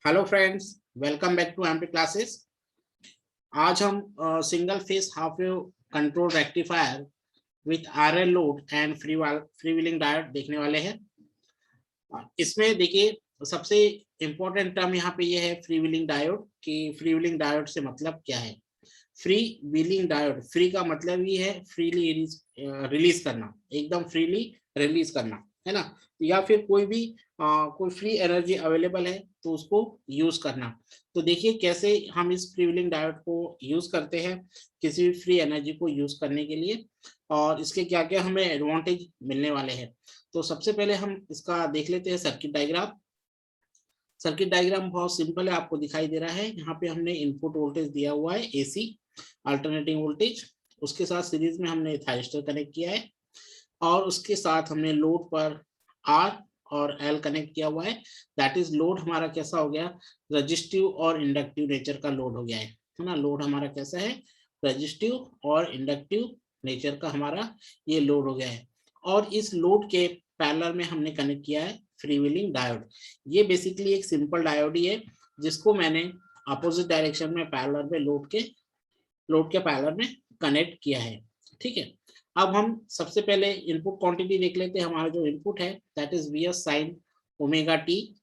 Hello friends, welcome back to MP classes. आज हम single phase half wave control rectifier with RL load and free wheeling diode देखने वाले हैं। इसमें देखिए, सबसे इम्पोर्टेंट टर्म यहाँ पे ये है फ्री व्हीलिंग डायोड कि फ्री व्हीलिंग डायोड से मतलब क्या है। फ्री व्हीलिंग डायोड, फ्री का मतलब ये है फ्रीली रिलीज करना, एकदम फ्रीली रिलीज करना, है ना। या फिर कोई भी कोई फ्री एनर्जी अवेलेबल है तो उसको यूज करना। तो देखिए कैसे हम इस फ्री व्हीलिंग डायोड को यूज करते हैं किसी भी फ्री एनर्जी को यूज करने के लिए, और इसके क्या क्या हमें एडवांटेज मिलने वाले हैं। तो सबसे पहले हम इसका देख लेते हैं सर्किट डायग्राम। सर्किट डायग्राम बहुत सिंपल है, आपको दिखाई दे रहा है। यहाँ पे हमने इनपुट वोल्टेज दिया हुआ है एसी अल्टरनेटिंग वोल्टेज, उसके साथ सीरीज में हमने थायरिस्टर कनेक्ट किया है, और उसके साथ हमने लोड पर आर और एल कनेक्ट किया हुआ है। दैट इज लोड हमारा कैसा हो गया, रजिस्टिव और इंडक्टिव नेचर का लोड हो गया है ना। लोड हमारा कैसा है, रजिस्टिव और इंडक्टिव नेचर का हमारा ये लोड हो गया है। और इस लोड के पैरेलल में हमने कनेक्ट किया है फ्री व्हीलिंग डायोड। ये बेसिकली एक सिंपल डायोड ही है जिसको मैंने अपोजिट डायरेक्शन में पैरेलल में लोड के पैरेलल में कनेक्ट किया है। ठीक है, अब हम सबसे पहले इनपुट क्वांटिटी देख लेते हैं। हमारा जो इनपुट है that is V S sine omega T,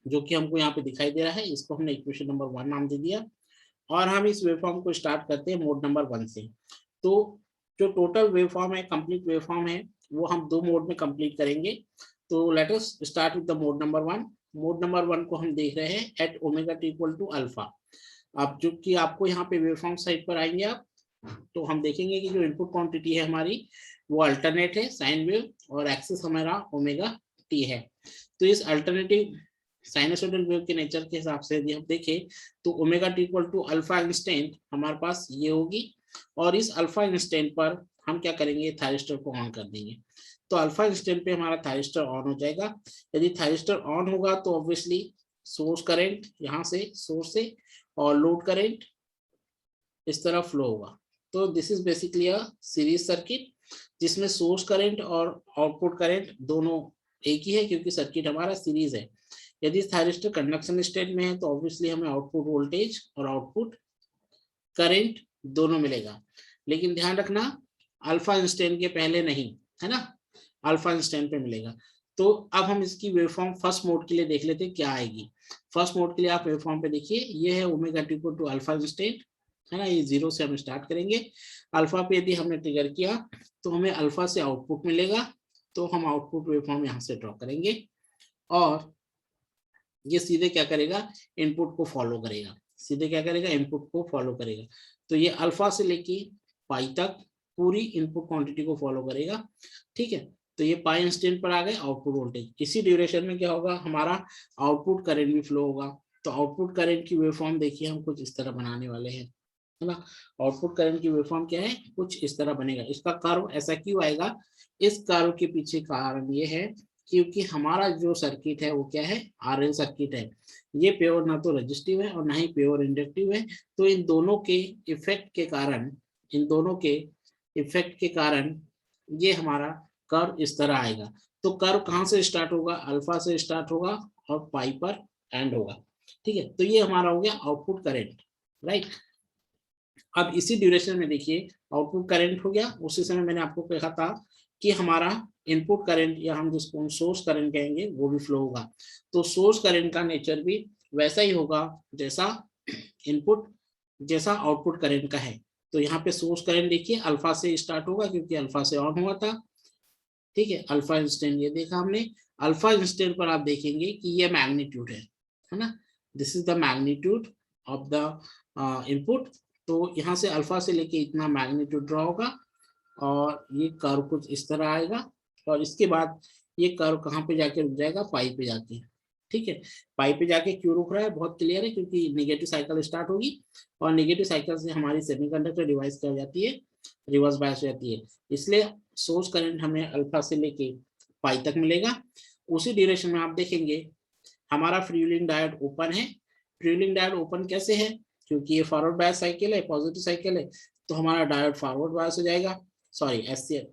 जो कि हमको यहाँ पे दिखाई दे रहा है। इसको हमने इक्वेशन नंबर 1 नाम दे दिया, और हम इस वेवफॉर्म को स्टार्ट करते हैं मोड नंबर 1 से। तो जो टोटल वेवफॉर्म है, कंप्लीट वेवफॉर्म है, वो हम 2 मोड में कंप्लीट करेंगे। तो let us start with the mode number 1। Mode number 1 को हम देख रहे हैं at omega T equal to alpha. अब जो कि आपको यहाँ पे वेवफॉर्म साइड पर आएंगे आप, तो हम देखेंगे कि जो इनपुट क्वांटिटी है हमारी वो अल्टरनेट है साइन वेव, और एक्सिस हमारा ओमेगा टी है। तो इस अल्टरनेटिव साइनसोइडल वेव के नेचर के हिसाब से यदि हम देखें तो omega T equal to alpha instant हमारे पास ये होगी, और इस अल्फा इंस्टेंट पर हम क्या करेंगे, थायरिस्टर को ऑन कर देंगे। तो अल्फा इंस्टेंट पे हमारा थायरिस्टर ऑन हो जाएगा। यदि थायरिस्टर ऑन होगा तो ऑब्वियसली सोर्स करंट यहाँ से सोर्स से और लोड करंट इस तरह फ्लो होगा। तो this is basically a series circuit जिसमें सोर्स करंट और आउटपुट करंट दोनों एक ही है, क्योंकि सर्किट हमारा सीरीज है। यदि थायरिस्टर कंडक्शन स्टेट में है तो ऑब्वियसली हमें आउटपुट वोल्टेज और आउटपुट करंट दोनों मिलेगा। लेकिन ध्यान रखना अल्फा इंस्टेंट के पहले नहीं, है ना, अल्फा इंस्टेंट पे मिलेगा। तो अब हम इसकी वेवफॉर्म फर्स्ट मोड के लिए देख लेते हैं क्या आएगी। फर्स्ट मोड के लिए आप वेवफॉर्म पे देखिए, ये है omega T equal to alpha instant, है ना। ये 0 से हम स्टार्ट करेंगे। अल्फा पे यदि हमने ट्रिगर किया तो हमें अल्फा से आउटपुट मिलेगा, तो हम आउटपुट वेवफॉर्म यहाँ से ड्रॉ करेंगे, और ये सीधे क्या करेगा, इनपुट को फॉलो करेगा। सीधे क्या करेगा, इनपुट को फॉलो करेगा। तो ये अल्फा से लेके पाई तक पूरी इनपुट क्वांटिटी को फॉलो करेगा। ठीक है, तो ये पाई इंस्टेंट पर आ गए आउटपुट वोल्टेज। इसी ड्यूरेशन में क्या होगा, हमारा आउटपुट करंट भी फ्लो होगा। तो आउटपुट करंट की वेवफॉर्म देखिए हम कुछ इस तरह बनाने वाले हैं, है ना। आउटपुट करंट की वेवफॉर्म क्या है, कुछ इस तरह बनेगा। इसका कर्व ऐसा क्यों आएगा, इस कर्व के पीछे कारण ये है क्योंकि हमारा जो सर्किट है वो क्या है, आरएल सर्किट है। ये प्योर ना तो रजिस्टिव है और ना ही प्योर इंडक्टिव है। तो इन दोनों के इफेक्ट के कारण, इन दोनों के इफेक्ट के कारण ये हमारा कर्व इस तरह आएगा। तो कर्व कहाँ से स्टार्ट होगा, अल्फा से स्टार्ट होगा और पाई पर एंड होगा। ठीक है, तो ये हमारा हो गया आउटपुट करंट, राइट। अब इसी ड्यूरेशन में देखिए आउटपुट करंट हो गया। उसी समय मैंने आपको कहा था कि हमारा इनपुट करंट, या हम जिसको सोर्स करंट कहेंगे, वो भी फ्लो होगा। तो सोर्स करंट का नेचर भी वैसा ही होगा जैसा इनपुट, जैसा आउटपुट करंट का है। तो यहाँ पे सोर्स करंट देखिए अल्फा से स्टार्ट होगा क्योंकि अल्फा से ऑन हुआ था। ठीक है, अल्फा इंस्टेंट ये देखा हमने। अल्फा इंस्टेंट पर आप देखेंगे कि ये मैग्नीट्यूड है ना। This is the magnitude of the input. तो यहाँ से अल्फा से लेके इतना मैग्नीट्यूड ड्रॉ होगा, और ये कर्व कुछ इस तरह आएगा, और इसके बाद ये कर्व कहाँ पे जाके रुक जाएगा, पाई पे जाके। ठीक है, पाई पे जाके क्यों रुक रहा है, बहुत क्लियर है, क्योंकि नेगेटिव साइकिल स्टार्ट होगी, और नेगेटिव साइकिल से हमारी सेमीकंडक्टर डिवाइस क्या हो जाती है, रिवर्स बायस हो जाती है। इसलिए सोर्स करंट हमें अल्फा से लेके पाई तक मिलेगा। उसी ड्यूरेशन में आप देखेंगे हमारा फ्री व्हीलिंग डायोड ओपन है। फ्री व्हीलिंग डायोड ओपन कैसे है, क्योंकि ये फॉरवर्ड बायस साइकिल है, पॉजिटिव साइकिल है, तो हमारा डायोड फॉरवर्ड बायस हो जाएगा। सॉरी,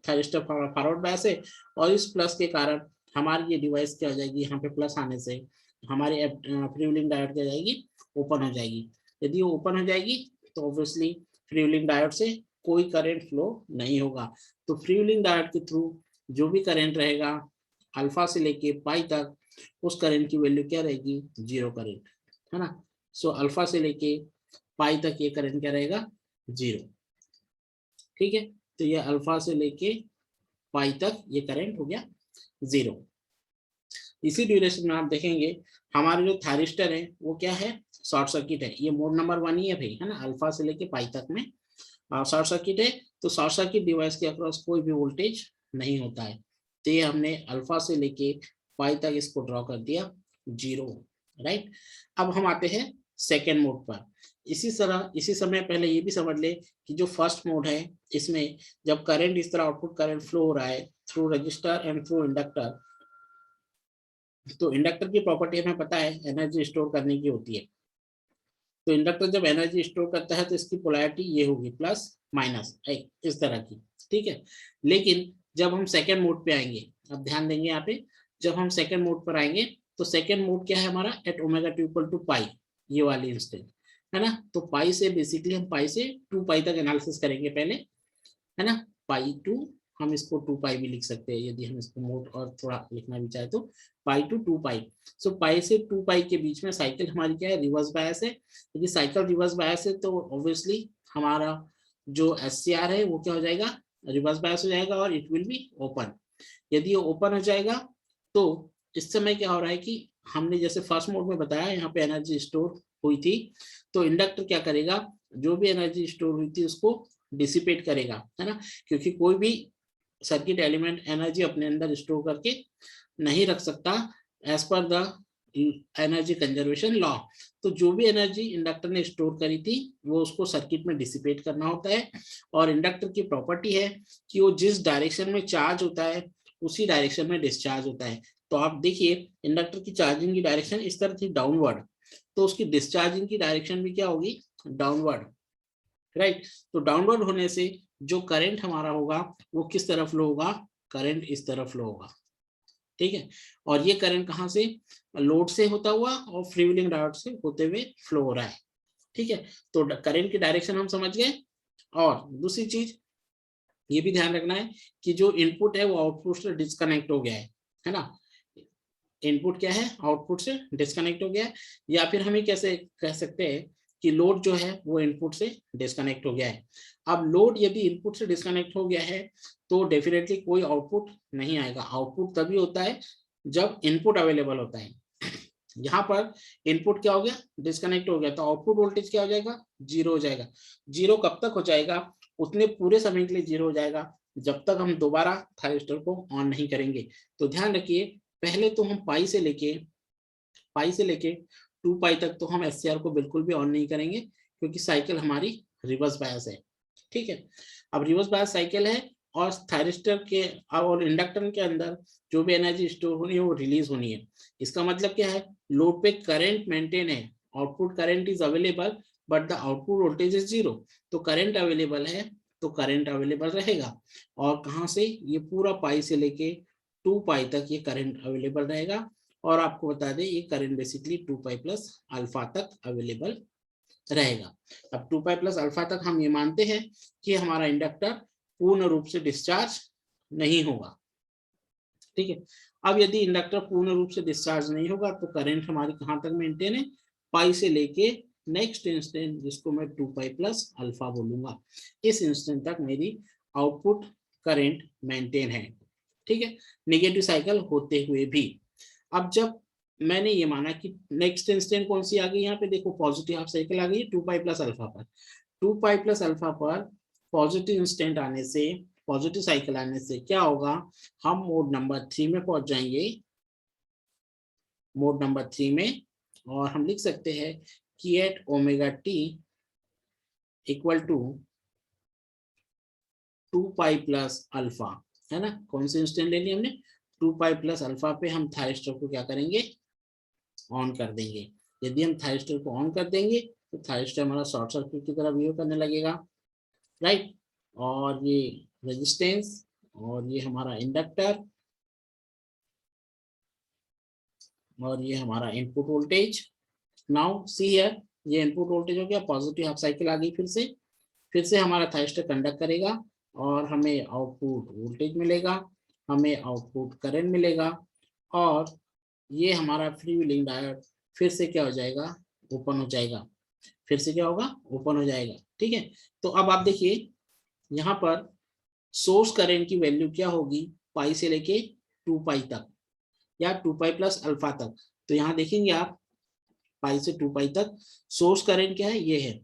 थायरिस्टर फॉरवर्ड बायस है, और इस प्लस के कारण हमारी ये डिवाइस क्या हो जाएगी, यहाँ पे प्लस आने से हमारी फ्रीव्हीलिंग डायोड क्या जाएगी, ओपन हो जाएगी। यदि वो ओपन हो जाएगी तो ऑब्वियसली फ्रीव्हीलिंग डायोड से कोई करंट फ्लो नहीं होगा। तो फ्रीव्हीलिंग डायोड के थ्रू जो भी करंट रहेगा अल्फा से लेके पाई तक, उस करंट की वैल्यू क्या रहेगी, जीरो करंट, है ना। सो अल्फा से लेके पाई तक ये करंट क्या रहेगा, जीरो। ठीक है, तो ये अल्फा से लेके पाई तक ये करंट हो गया जीरो। इसी ड्यूरेशन में आप देखेंगे हमारे जो थायरिस्टर है वो क्या है, शॉर्ट सर्किट है। ये मोड नंबर 1 ही है भाई, है ना, अल्फा से लेके पाई तक में शॉर्ट सर्किट है। तो शॉर्ट सर्किट डिवाइस के अक्रॉस कोई भी वोल्टेज नहीं होता है। तो ये हमने अल्फा से लेके पाई तक इसको ड्रॉ कर दिया जीरो, राइट। अब हम आते हैं सेकेंड मोड पर। इसी समय पहले ये भी समझ ले कि जो फर्स्ट मोड है इसमें जब करंट इस तरह आउटपुट करंट फ्लो हो रहा है through register and through inductor, तो इंडक्टर की प्रॉपर्टी हमें पता है एनर्जी स्टोर करने की होती है। तो इंडक्टर जब एनर्जी स्टोर करता है तो इसकी पोलैरिटी ये होगी प्लस माइनस इस तरह की, ठीक है। लेकिन जब हम सेकेंड मोड पे आएंगे, अब ध्यान देंगे यहाँ पे, जब हम सेकेंड मोड पर आएंगे तो सेकेंड मोड क्या है हमारा, at omega T equal to pi, ये वाली इंस्टेंट, है ना। तो पाई से बेसिकली हम पाई से 2 पाई तक एनालिसिस करेंगे पहले, है ना। पाई टू, हम इसको 2 पाई भी लिख सकते हैं यदि हम इसको मोड और थोड़ा लिखना भी चाहे तो, पाई टू 2 पाई। सो पाई से 2 पाई के बीच में साइकिल हमारी क्या है, रिवर्स बायस है। यदि साइकिल रिवर्स बायस है तो ऑब्वियसली हमारा जो SCR है वो क्या हो जाएगा, रिवर्स बायस हो जाएगा और इट विल बी ओपन। यदि ये ओपन हो जाएगा तो इस समय क्या हो रहा है कि हमने जैसे फर्स्ट मोड में बताया यहाँ पे एनर्जी स्टोर हुई थी, तो इंडक्टर क्या करेगा, जो भी एनर्जी स्टोर हुई थी उसको डिसिपेट करेगा, है ना। क्योंकि कोई भी सर्किट एलिमेंट एनर्जी अपने अंदर स्टोर करके नहीं रख सकता as per the energy conservation law. तो जो भी एनर्जी इंडक्टर ने स्टोर करी थी वो उसको सर्किट में डिसिपेट करना होता है। और इंडक्टर की प्रॉपर्टी है कि वो जिस डायरेक्शन में चार्ज होता है उसी डायरेक्शन में डिस्चार्ज होता है। तो आप देखिए इंडक्टर की चार्जिंग की डायरेक्शन इस तरह थी डाउनवर्ड, तो उसकी डिस्चार्जिंग की डायरेक्शन भी क्या होगी, डाउनवर्ड, राइट। तो डाउनवर्ड होने से जो करंट हमारा होगा वो किस तरफ फ्लो होगा, करंट इस तरफ फ्लो होगा, ठीक है। और ये करंट कहाँ से, लोड से होता हुआ और फ्रीव्हीलिंग डायोड से होते हुए फ्लो हो रहा है, ठीक है। तो करंट की डायरेक्शन हम समझ गए। और दूसरी चीज ये भी ध्यान रखना है कि जो इनपुट है वो आउटपुट से डिस्कनेक्ट हो गया है ना। इनपुट क्या है, आउटपुट से डिस्कनेक्ट हो गया है। या फिर हमें कैसे कह सकते हैं कि लोड जो है वो इनपुट से डिस्कनेक्ट हो गया है। अब लोड यदि इनपुट से डिस्कनेक्ट हो गया है तो डेफिनेटली कोई आउटपुट नहीं आएगा। आउटपुट तभी होता है जब इनपुट अवेलेबल होता है। यहाँ पर इनपुट क्या हो गया, डिस्कनेक्ट हो गया, तो आउटपुट वोल्टेज क्या हो जाएगा, जीरो हो जाएगा। जीरो कब तक हो जाएगा, उतने पूरे समय के लिए जीरो हो जाएगा जब तक हम दोबारा थायरिस्टर को ऑन नहीं करेंगे। तो ध्यान रखिए पहले तो हम पाई से लेके 2 पाई तक तो हम SCR को बिल्कुल भी ऑन नहीं करेंगे क्योंकि साइकिल हमारी रिवर्स बायस है, ठीक है। अब रिवर्स बायस साइकिल है और थायरिस्टर के और इंडक्टर के अंदर जो भी एनर्जी स्टोर होनी है वो रिलीज होनी है। इसका मतलब क्या है, लोड पे करंट मेंटेन है, output current is available but the output voltage is zero. तो करंट अवेलेबल है तो करंट अवेलेबल रहेगा। और कहाँ से, ये पूरा पाई से लेके 2 पाई तक ये करंट अवेलेबल रहेगा। और आपको बता दें ये current basically 2 pi plus alpha तक अवेलेबल रहेगा। अब 2 पाई प्लस अल्फा तक हम ये मानते हैं कि हमारा इंडक्टर पूर्ण रूप से डिस्चार्ज नहीं होगा, ठीक है। अब यदि इंडक्टर पूर्ण रूप से डिस्चार्ज नहीं होगा तो करंट हमारी कहाँ तक मेंटेन है, पाई से लेके नेक्स्ट इंस्टेंट जिसको मैं 2 पाई प्लस अल्फा बोलूंगा, इस इंस्टेंट तक मेरी आउटपुट करंट मेंटेन है, ठीक है, नेगेटिव साइकिल होते हुए भी। अब जब मैंने ये माना कि नेक्स्ट इंस्टेंट कौन सी आ गई, यहाँ पे देखो पॉजिटिव हाफ साइकिल आ गई 2 पाई प्लस अल्फा पर। 2 पाई प्लस अल्फा पर पॉजिटिव इंस्टेंट आने से, पॉजिटिव साइकिल आने से क्या होगा, हम मोड नंबर 3 में पहुंच जाएंगे, मोड नंबर 3 में। और हम लिख सकते हैं कि at omega T equal to 2 pi plus alpha, है ना। कौन सी इंस्टेंट ले ली हमने, 2 पाई प्लस अल्फा पे हम थायरिस्टर को क्या करेंगे, ऑन कर देंगे। यदि हम थायरिस्टर को ऑन कर देंगे तो थायरिस्टर हमारा शॉर्ट सर्किट की तरह बिहेव करने लगेगा, राइट। और ये रेजिस्टेंस और ये हमारा इंडक्टर और ये हमारा input voltage. Now see here, ये इनपुट वोल्टेज हो गया, पॉजिटिव हाफ साइकिल आ गई, फिर से हमारा थाइस्टर कंडक्ट करेगा और हमें आउटपुट वोल्टेज मिलेगा, हमें आउटपुट करंट मिलेगा, और ये हमारा फ्री व्हीलिंग डायोड फिर से क्या हो जाएगा, ओपन हो जाएगा, फिर से क्या होगा, ओपन हो जाएगा। ठीक है, तो अब आप देखिए यहाँ पर सोर्स करंट की वैल्यू क्या होगी, पाई से लेके 2 पाई तक या 2 पाई प्लस अल्फा तक। तो यहाँ देखेंगे आप, पाई से 2 पाई तक सोर्स करंट क्या है, ये है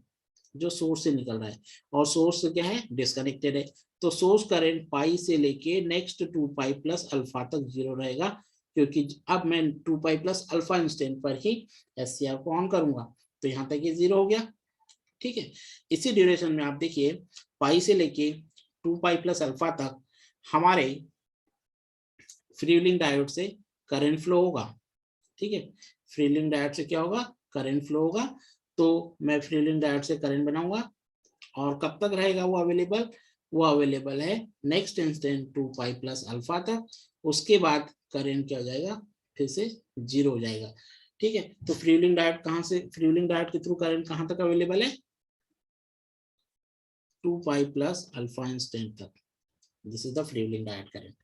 जो सोर्स से निकल रहा है, और सोर्स क्या है, डिस्कनेक्टेड है। तो सोर्स करंट पाई से लेके नेक्स्ट 2 पाई प्लस अल्फा तक जीरो रहेगा, क्योंकि अब मैं 2 पाई प्लस अल्फा इंस्टेंट पर ही एससीआर को ऑन करूंगा, तो यहाँ तक ये जीरो हो गया। ठीक है, इसी ड्यूरेशन में आप देखिए पाई से लेके 2 पाई प्लस अल्फा तक हमारे फ्री व्हीलिंग डायोड से करंट फ्लो होगा। ठीक है, फ्री व्हीलिंग डायोड से क्या होगा, करंट फ्लो होगा। तो मैं फ्री व्हीलिंग डायोड से करंट बनाऊंगा, और कब तक रहेगा वो अवेलेबल, वो अवेलेबल है next instant 2 pi plus alpha तक। उसके बाद करंट क्या हो जाएगा, फिर से जीरो हो जाएगा। ठीक है, तो फ्री व्हीलिंग डायोड कहाँ से, फ्री व्हीलिंग डायोड के थ्रू करंट कहाँ तक अवेलेबल है, 2 पाई प्लस अल्फा इंस्टेंट तक। This is the free wheeling diode current.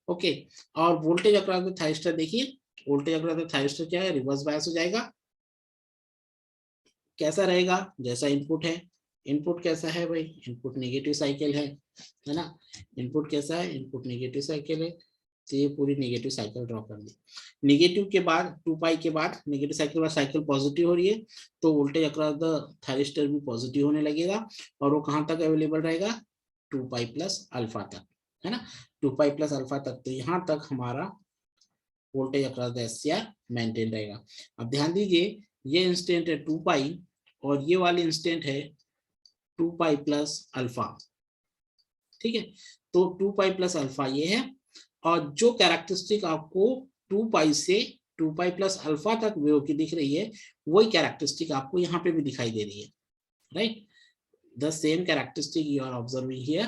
Okay, और वोल्टेज अक्रॉस द थाइस्टर देखिए, वोल्टेज अक्रॉस द थाइस्टर क्या है, रिवर्स बायस हो जाएगा। कैसा रहेगा, जैसा इनपुट है, इनपुट कैसा है भाई, इनपुट नेगेटिव साइकिल है ना, इनपुट कैसा है, इनपुट नेगेटिव साइकिल है। तो ये पूरी नेगेटिव साइकिल ड्रॉ कर दी। नेगेटिव के बाद 2 पाई के बाद नेगेटिव साइकिल बाद साइकिल पॉजिटिव हो रही है, तो वोल्टेज अक्रॉस द थाइरिस्टर भी पॉजिटिव होने लगेगा, और वो कहाँ तक अवेलेबल रहेगा, 2 पाई प्लस अल्फा तक, है ना, 2 पाई प्लस अल्फा तक। तो यहाँ तक हमारा voltage across the SCR maintain रहेगा। अब ध्यान दीजिए, ये इंस्टेंट है 2 पाई, और ये वाली इंस्टेंट है 2 पाई प्लस अल्फा। ठीक है, तो 2 पाई प्लस अल्फा ये है, और जो कैरेक्टरिस्टिक आपको 2 पाई से 2 पाई प्लस अल्फा तक वेव की दिख रही है, वही कैरेक्टरिस्टिक आपको यहाँ पे भी दिखाई दे रही है, right, the same characteristic you are observing here,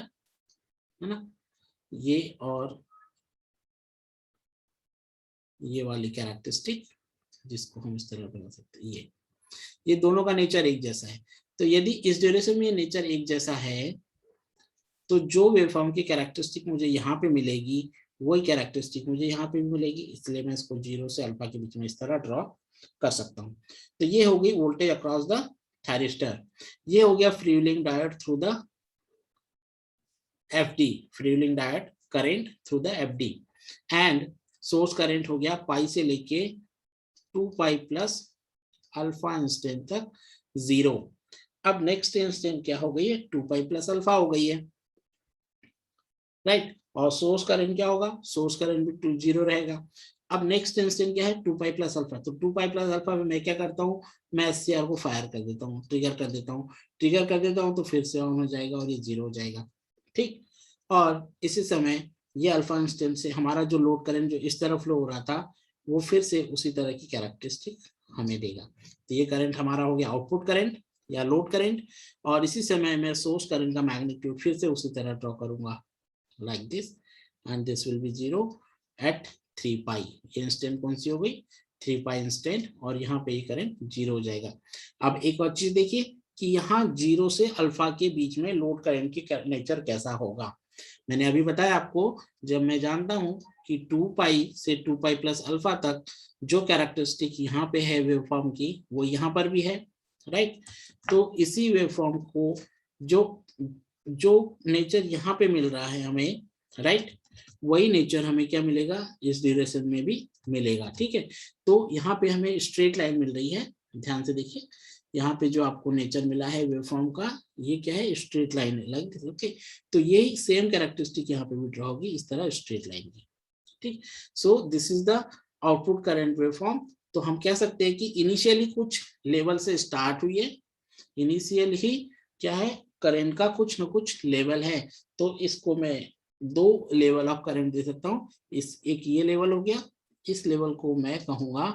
है ना, ये और ये वाली कैरेक्टरिस्टिक, जिसको हम इस तरह बना सकते हैं, ये दोनों का नेचर एक जैसा है। तो यदि इस ड्यूरेशन में ये नेचर एक जैसा है, तो जो वेवफॉर्म की कैरेक्टरिस्टिक मुझे यहाँ पे मिलेगी, वही कैरेक्टरिस्टिक मुझे यहाँ पे भी मिलेगी, इसलिए मैं इसको 0 से अल्फा के बीच में इस तरह ड्रॉ कर सकता हूँ। तो ये हो गई वोल्टेज अक्रॉस द थायरिस्टर। ये हो गया free wheeling diode through the FD, free wheeling diode current through the FD, and source current हो गया पाई से लेके 2 पाई प्लस अल्फा इंस्टेंट तक जीरो। अब नेक्स्ट इंस्टेंट क्या हो गई है, 2 पाई प्लस अल्फा हो गई है, राइट, और सोर्स करंट क्या होगा, सोर्स करंट भी 2 जीरो रहेगा। अब नेक्स्ट इंस्टेंट क्या है, 2 पाई प्लस अल्फा। तो 2 पाई प्लस अल्फा में मैं क्या करता हूँ, मैं एससीआर को फायर कर देता हूँ, ट्रिगर कर देता हूँ, ट्रिगर कर देता हूँ, तो फिर से ऑन हो जाएगा और ये जीरो हो जाएगा। ठीक, और इसी समय ये अल्फा इंस्टेंट से हमारा जो लोड करंट जो इस तरफ फ्लो हो रहा था, वो फिर से उसी तरह की कैरेक्टरिस्टिक हमें देगा। तो ये करंट हमारा हो गया आउटपुट करंट या लोड करंट, और इसी समय मैं सोर्स करंट का मैग्नीट्यूड फिर से उसी तरह ड्रॉ करूंगा, like this, and this will be 0 at 3 pi। ये इंस्टेंट कौन सी हो गई, 3 पाई इंस्टेंट, और यहाँ पे ये करंट जीरो हो जाएगा। अब एक और चीज देखिए कि यहाँ 0 से अल्फा के बीच में लोड करंट की नेचर कैसा होगा। मैंने अभी बताया आपको, जब मैं जानता हूँ कि 2 पाई से 2 पाई प्लस अल्फा तक जो कैरेक्टरिस्टिक यहाँ पे है वेवफॉर्म की, वो यहाँ पर भी है, राइट। तो इसी वेवफॉर्म को जो नेचर यहाँ पे मिल रहा है हमें, राइट, वही नेचर हमें क्या मिलेगा, इस ड्यूरेशन में भी मिलेगा। ठीक है, तो यहाँ पे हमें स्ट्रेट लाइन मिल रही है, ध्यान से देखिए, यहाँ पे जो आपको नेचर मिला है वेवफॉर्म का, ये क्या है, स्ट्रेट लाइन है, लाइक दिस। ओके, तो यही सेम कैरेक्टरिस्टिक यहाँ पे भी ड्रॉ होगी, इस तरह स्ट्रेट लाइन की। ठीक, so this is the output current waveform. तो हम कह सकते हैं कि इनिशियली कुछ लेवल से स्टार्ट हुई है, इनिशियल ही क्या है, करंट का कुछ न कुछ लेवल है। तो इसको मैं 2 लेवल ऑफ करंट दे सकता हूँ, इस एक ये लेवल हो गया, इस लेवल को मैं कहूंगा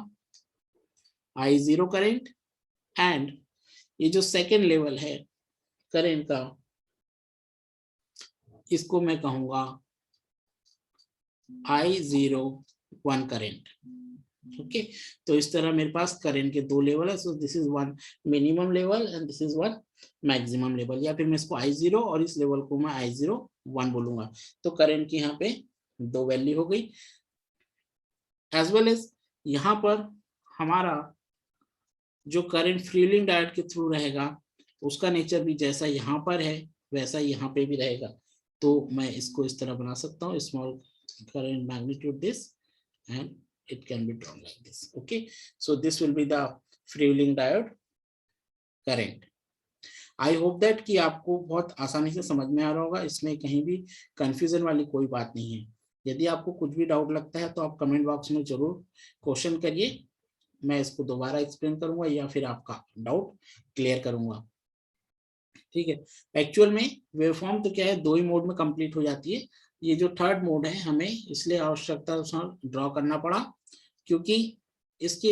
I0 करंट, एंड ये जो सेकेंड लेवल है करंट का, इसको मैं कहूंगा I01 करंट। ओके तो इस तरह मेरे पास करंट के दो लेवल है, so this is one minimum level and this is one maximum level, या फिर मैं इसको I0 और इस लेवल को मैं I01 बोलूंगा। तो करंट की यहाँ पे दो वैल्यू हो गई, एज वेल एज यहाँ पर हमारा जो करंट फ्रीव्हीलिंग डायोड के थ्रू रहेगा उसका नेचर भी जैसा यहाँ पर है वैसा यहाँ पे भी रहेगा। तो मैं इसको इस तरह बना सकता हूँ, small current magnitude this and it can be drawn like this. Okay, so this will be the freewheeling diode current. I hope that कि आपको बहुत आसानी से समझ में आ रहा होगा, इसमें कहीं भी कंफ्यूजन वाली कोई बात नहीं है। यदि आपको कुछ भी डाउट लगता है तो आप कमेंट बॉक्स में जरूर क्वेश्चन करिए, मैं इसको दोबारा एक्सप्लेन करूंगा या फिर आपका डाउट क्लियर करूंगा। ठीक है, एक्चुअल में वेवफॉर्म तो क्या है, दो ही मोड में कंप्लीट हो जाती है। ये जो थर्ड मोड है हमें इसलिए आवश्यकता ड्रॉ करना पड़ा क्योंकि इसके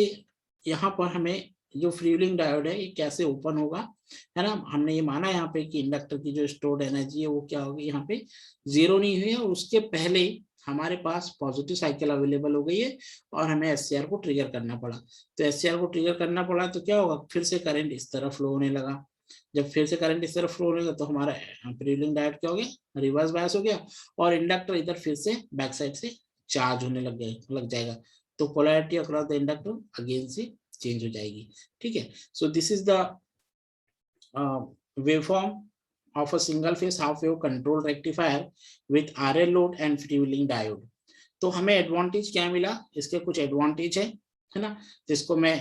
यहाँ पर हमें जो फ्रीव्हीलिंग डायोड है ये कैसे ओपन होगा, है ना। हमने ये माना यहाँ पे कि इंडक्टर की जो स्टोर्ड एनर्जी है वो क्या होगी, यहाँ पे जीरो नहीं हुई है और उसके पहले हमारे पास पॉजिटिव साइकिल अवेलेबल हो गई है और हमें SCR को ट्रिगर करना पड़ा। तो SCR को ट्रिगर करना पड़ा तो क्या होगा, फिर से करंट इस तरह फ्लो होने लगा। जब फिर से करंट इस तरफ फ्लो होगा तो हमारा फ्रीव्हीलिंग डायोड क्या हो गया, रिवर्स बायस हो गया और इंडक्टर इधर फिर से बैक साइड से चार्ज होने लग जाएगा। तो polarity across the inductor again से चेंज हो जाएगी। ठीक है, so this is the waveform of a single phase half wave control rectifier with RL load and freewheeling diode। तो हमें एडवांटेज क्या मिला, इसके कुछ एडवांटेज है ना, जिसको मैं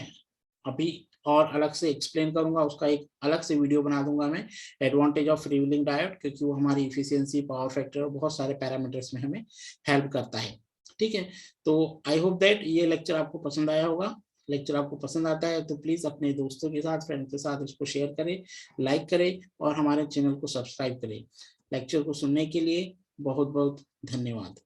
अभी और अलग से एक्सप्लेन करूंगा, उसका एक अलग से वीडियो बना दूंगा मैं, एडवांटेज ऑफ फ्रीव्हीलिंग डायोड, क्योंकि वो हमारी इफिशियंसी, पावर फैक्टर और बहुत सारे पैरामीटर्स में हमें हेल्प करता है। ठीक है, तो आई होप दैट ये लेक्चर आपको पसंद आया होगा। लेक्चर आपको पसंद आता है तो प्लीज अपने दोस्तों के साथ, फ्रेंड के साथ इसको शेयर करें, लाइक करें और हमारे चैनल को सब्सक्राइब करें। लेक्चर को सुनने के लिए बहुत बहुत धन्यवाद।